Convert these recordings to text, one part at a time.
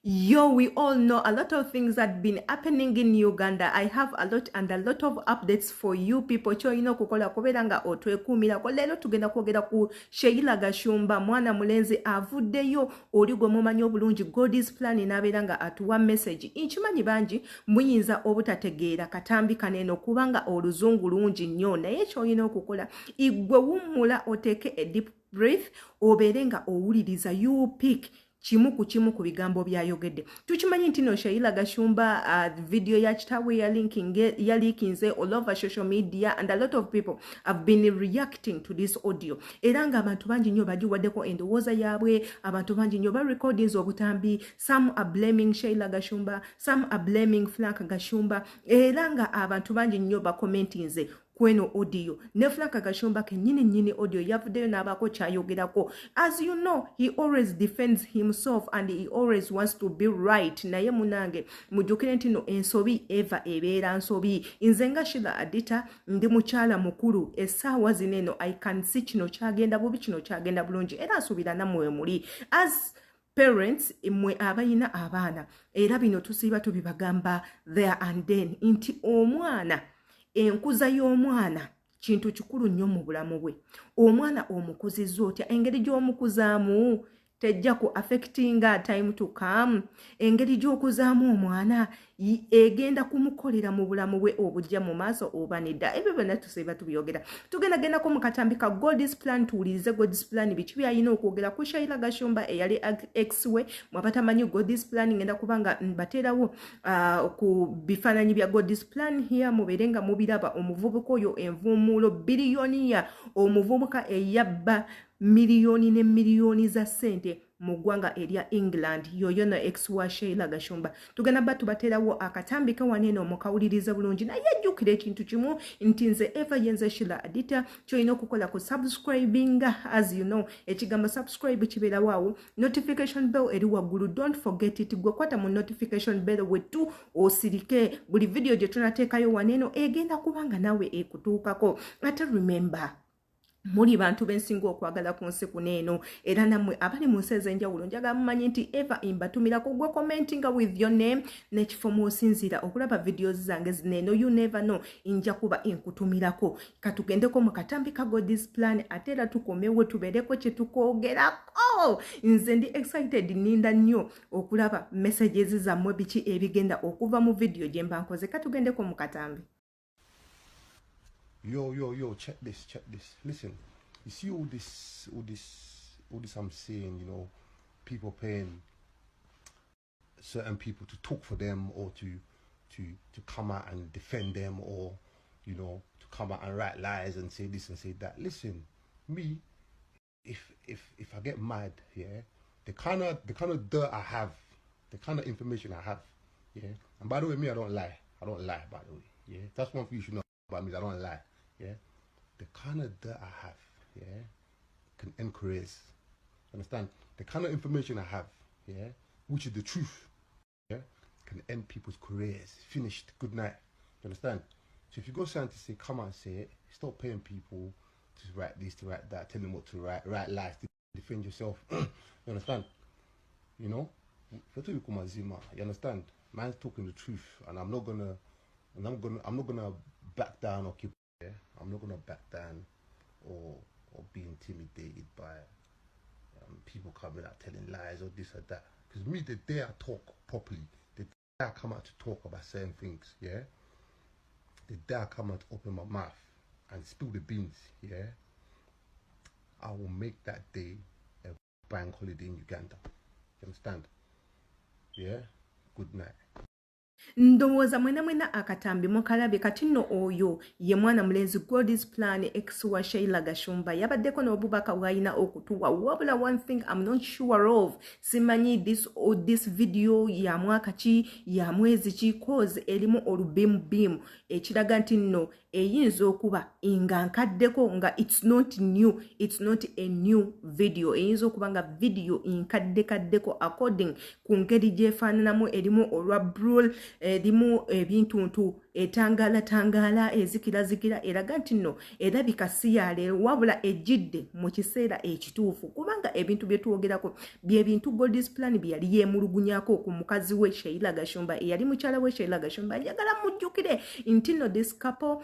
Yo, we all know a lot of things that been happening in Uganda. I have a lot of updates for you people. Choino kukola kuberanga otwekumira ko lero tugenda kwogera ku Sheila Gashumba mwana mulenzi avuddeyo oli gwe mumanyi obulungi God's plan naberanga atuwa message. Inchimanyi banji muyinza obutategeera katambi kaneno kubanga oluzungu lungi nnyo naye choyina okukola igwe wumula oteke a deep breath oberenga owuliriza you pick chimu ku bigambo byayogedde. Tukimanyi nti no Sheila Gashumba video ya kitawe ya leakinze all over social media and a lot of people have been reacting to this audio. Era nga abantu bangi nnyo bagiwaddeko endowooza yaabwe, abantu bangi nnyo ba recordings obutambi, some are blaming Sheila Gashumba, some are blaming Frank Gashumba. Era nga abantu bangi nnyo ba commentinze kweno audio ne Frank Gashumba kenyini audio yavuddeyo n'abako kyayogerako. As you know, he always defends himself and he always wants to be right. Naye munange mujukire nti no ensobi eva ebeera nsobi. Nze nga Sheila Adita ndi mukyala mukulu essaawa zineno I can see kino kyagenda bubi kino kyagenda bulungi era nsubira namwe muli as parents mwe abayina abaana era bino tusiba tubibagamba there and then nti omwana enkuza y'omwana kintu kikulu nnyo mu bulamu bwe. Omwana omukuzizza otya, engeri gy'omukuzaamu tejja ku affectinga time to come. Engeri gy'okuzaamu omwana egenda kumukolera mu bulamu bwe obujja mu maaso oba nedda. Ebyo byonna tusiba tubyogera. Tugendako mu katambi ka God's plan tuwulirize God's plan biki byalina okwogera ku Sheila Gashumba eyali ex we. Mwabatamanyi God's plan ngenda kubanga mbateerawo ku bifaananyi bya God's plan here muberenga mubiraba omuvubuka oyo envumulo biliyoniya omuvubuka eyabba miliyoni ne miliyoni za sente mu ggwanga erya England yoyo no ex wa Sheila Gashumba. Tugenda batubateerawo akatambi kawaneno mukawuliriza bulungi naye jjukira ekintu kimu nti nze eva yenze Sheila Adita kyolina okukola ku subscribing. As you know ekigambo subscribe kibeera waawo, notification bell eri waggulu, don't forget it. Gwe kwata mu notification bell wetu osirike buli video gye tunateekayo waneno egenda kubanga nawe ekutuukako. Ate remember muri bantu bensinga okwagala ku nsi kuneeno era namwe abali mu nsi ez'enjawulo njagala mumanyi nti eva imbatumirako gwe commentinga with your name n'ekifo mw'osinziira okulaba videos zange zineeno. You never know nja kuba inkutumirako. Katugendeko mu katambi ka God's plan ate era tukomewo tubeereko kye tukoogerako. Nze ndi excited ninda nnyo okulaba messages zammwe biki ebigenda okuva mu video gye mba nkoze. Katugendeko mu katambi. Yo, check this. Listen, you see all this I'm saying, you know, people paying certain people to talk for them or to come out and defend them or, you know, to come out and write lies and say this and say that. Listen, me, if I get mad, yeah, the kind of dirt I have, the kind of information I have, yeah, and by the way, me, I don't lie, by the way, yeah, that's one thing you should know about me, I don't lie. Yeah, the kind of dirt I have, yeah, can end careers. Understand? The kind of information I have, yeah, which is the truth, yeah, can end people's careers. Finished. Good night. You understand? So if you go something to say, come and say it, stop paying people to write this, to write that, tell them what to write lies, to defend yourself. You understand? You know? You understand? Man's talking the truth, and I'm not gonna back down or keep. Yeah? I'm not gonna back down or be intimidated by people coming out telling lies or this or that. Because me, the day I talk properly, the day I come out to talk about certain things, yeah, the day I come out to open my mouth and spill the beans, yeah, I will make that day a bank holiday in Uganda. You understand? Yeah. Good night. Ndowooza mwena akatambi mukalabye kati nno oyo ye mwana mulenzi God's plan ex wa Sheila Gashumba yabaddeko n'obubaka bw'alina okutuwa. Wabula one thing I'm not sure of, simanyi this video ya mwaka ki ya mwezi ki cause erimu olubimu ekiraga nti nno eyinza okuba nga nkaddeko nga it's not a new video, eyinza okuba nga video nkadde according ku ngeri gyefaananamu erimu olwa brul erimu ebintuntu etangala ezikira eraga nti nno erabika si ya leero wabula ejjidde mu kiseera ekituufu kubanga ebintu bye tuwogerako bye bintu God's Plan bye yali yeemulugunyako ku mukazi we Sheila Gashumba eyali mukyala we Sheila Gashumba njagala mujjukire nti nno this couple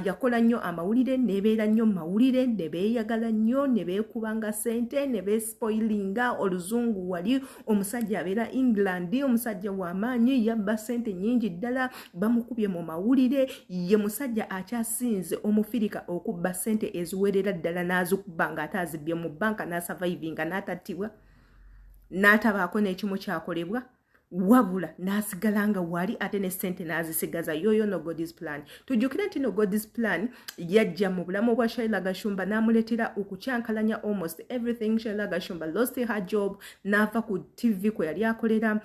yakola nnyo amawulire nebeera nnyo mawulire ne beeyagala nnyo ne beekubanga ssente ne beespoilinga oluzungu wali omusajja abeera England omusajja w'amaanyi yabba ssente nnyingi ddala bamukubye mu mawulire ye musajja akyasinze omufirika okubba ssente eziwerera ddala n'azikuba ng'ate azibbye mu banka n'asurvivinga n'atattibwa n'atabaako n'ekimu kyakolebwa wabula nasigala nga wali ate ne ssente n'azisigaza yoyo no God's Plan. Tujjukire nti no God's Plan yajja mu bulamu bwa Sheila Gashumba n'amuleetera okukyankalanya almost everything. Sheila Gashumba lost her job n'ava ku TV kwe yali akolera.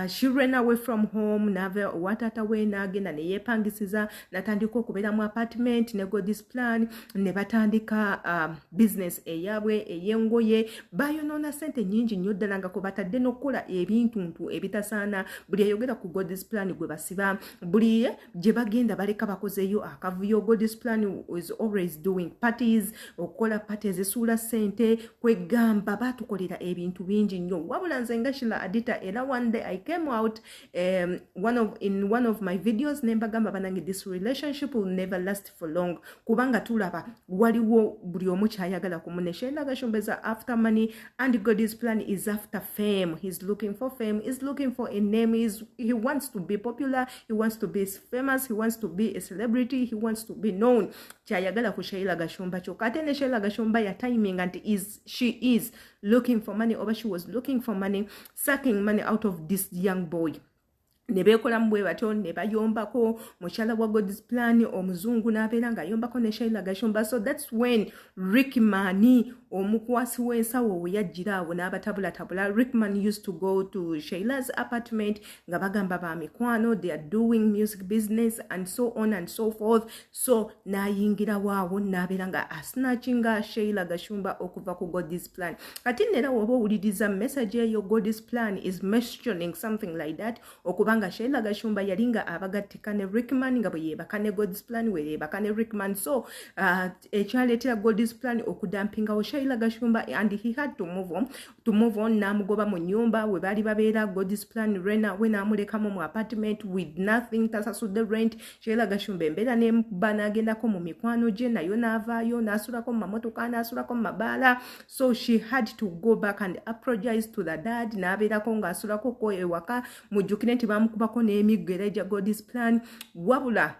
She ran away from home n'ava watata we n'agenda ne yeepangisiza n'atandika okubeera mu apartment ne God's Plan ne batandika business eyabwe ey'engoye bayonoona ssente nnyingi nnyo ddala nga ko batadde n'okukola ebintuntu ebitasa buli ayogera ku God's Plan gwe basiba buli gye bagenda baleka bakozeeyo akavuyo. God's Plan is always doing parties okola parties esuula ssente kwegamba batukolera ebintu bingi nnyo wabula nze nga Sheila Adita era one day I came out in one of my videos nembagamba banange this relationship will never last for long kubanga tulaba waliwo buli omu kyayagala ku munne. Sheila Gashumba is after money and God's Plan is after fame. He's looking for fame, he's looking for a name, he wants to be popular, he wants to be famous, he wants to be a celebrity, he wants to be known. Kyayagala ku Sheila Gashumba kyokka ate ne Sheila Gashumba ya timing and she is looking for money or she was looking for money, sucking money out of this young boy. Ne beekolamu bwe batyo ne bayombako mukyala wa God's Plan omuzungu n'abeera ng'ayombako ne Sheila Gashumba. So that's when Rickman omukwasi w'ensawo we yajjira awo n'abatabulatabula. Rickman used to go to Sheila's apartment nga bagamba ba mikwano, they are doing music business and so on and so forth. So n'ayingira waawo n'abeera nga asnatchinga Sheila Gashumba okuva ku God's Plan. Kati nera woba owuliriza message eyo God's Plan is mentioning something like that okubanga Sheila Gashumba yalinga abagattika ne Rickman nga bwe yeebaka ne God's Plan we yeebaka ne Rickman. So ekyaleetera God's Plan okudampingawo Sheila Gashumba and he had to move on n'amugoba mu nnyumba we baali babeera. God's Plan rena we n'amulekamu mu apartment with nothing, tasasudde rent. Sheila Gashumba embeera n'emukuba n'agendako mu mikwano gye nayo n'avaayo n'asulako mu mamotoka n'asulako mu mabaala. So she had to go back and apologize to the dad n'abeerako ng'asulako ko ewaka. Mujjukire nti bamukubako n'emiggo ereja God's Plan wabula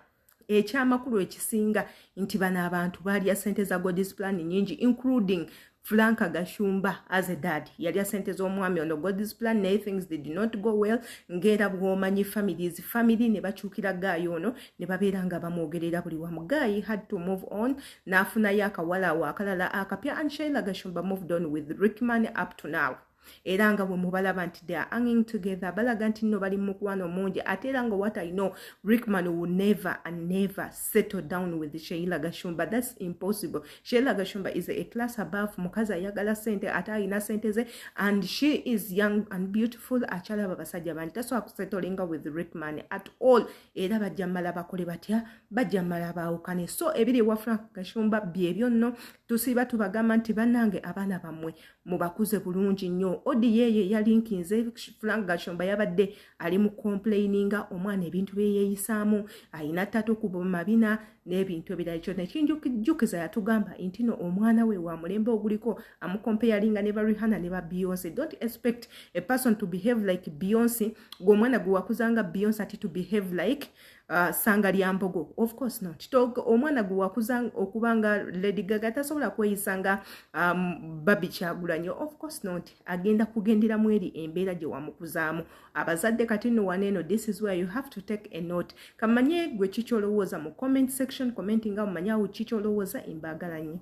ekyamakulu ekisinga nti bano abantu baalya ssente za God's Plan nnyingi including Franka Gashumba as a dad yalya ssente z'omwami ono God's Plan naye things did not go well ng'era bw'omanyi family ne bakyukira Gaayo ono ne babeera nga bamwogerera buli wamu. Guy had to move on n'afunayo akawala awo akalala akapya and Sheila Gashumba moved on with Rickman up to now. Era nga bwe mubalaba nti they are hanging together balaga nti nno bali mu mukwano mungi ate era nga what I know Rickman will never and never settle down with Sheila Gashumba. That's impossible. Sheila Gashumba is a class above. Mukazi ayagala sente ate alina sente ze and she is young and beautiful. Akyalaba basajja bangi tasobola kusettlinga with Rickman at all. Era bajja mmala bakole batya bajja mmala baawukane. So ebiri ewa Frank Gashumba byebyo nno tusiba tubagamba nti bannange abaana bammwe mubakuze bulungi nnyo. Odi yeye yalinkinze Frank Gashumba yabadde ali mu complaininga omwana ebintu bye yeeyisaamu ayina ttato ku mabina n'ebintu ebirala. Ekyo nekinjukiza yatugamba nti no omwana we wa mulembe oguliko amukompeyalinga ne ba Rihanna ne ba Beyonce. Don't expect a person to behave like Beyonce gw'omwana gwe wakuzanga Beyonce ati to behave like sanga lyambogo. Of course not. Omwana gwe wakuzanga okubanga Lady Gaga tasobola kweyisanga Babi Kyagulanyi. Of course not. Agenda kugendera mu eri embeera gye wamukuzaamu. Abazadde kati nno waneeno this is where you have to take a note. Kamanye gwe kikyolowooza mu comment section commenting nga mumanyawo kikyolowooza imbagalanyi.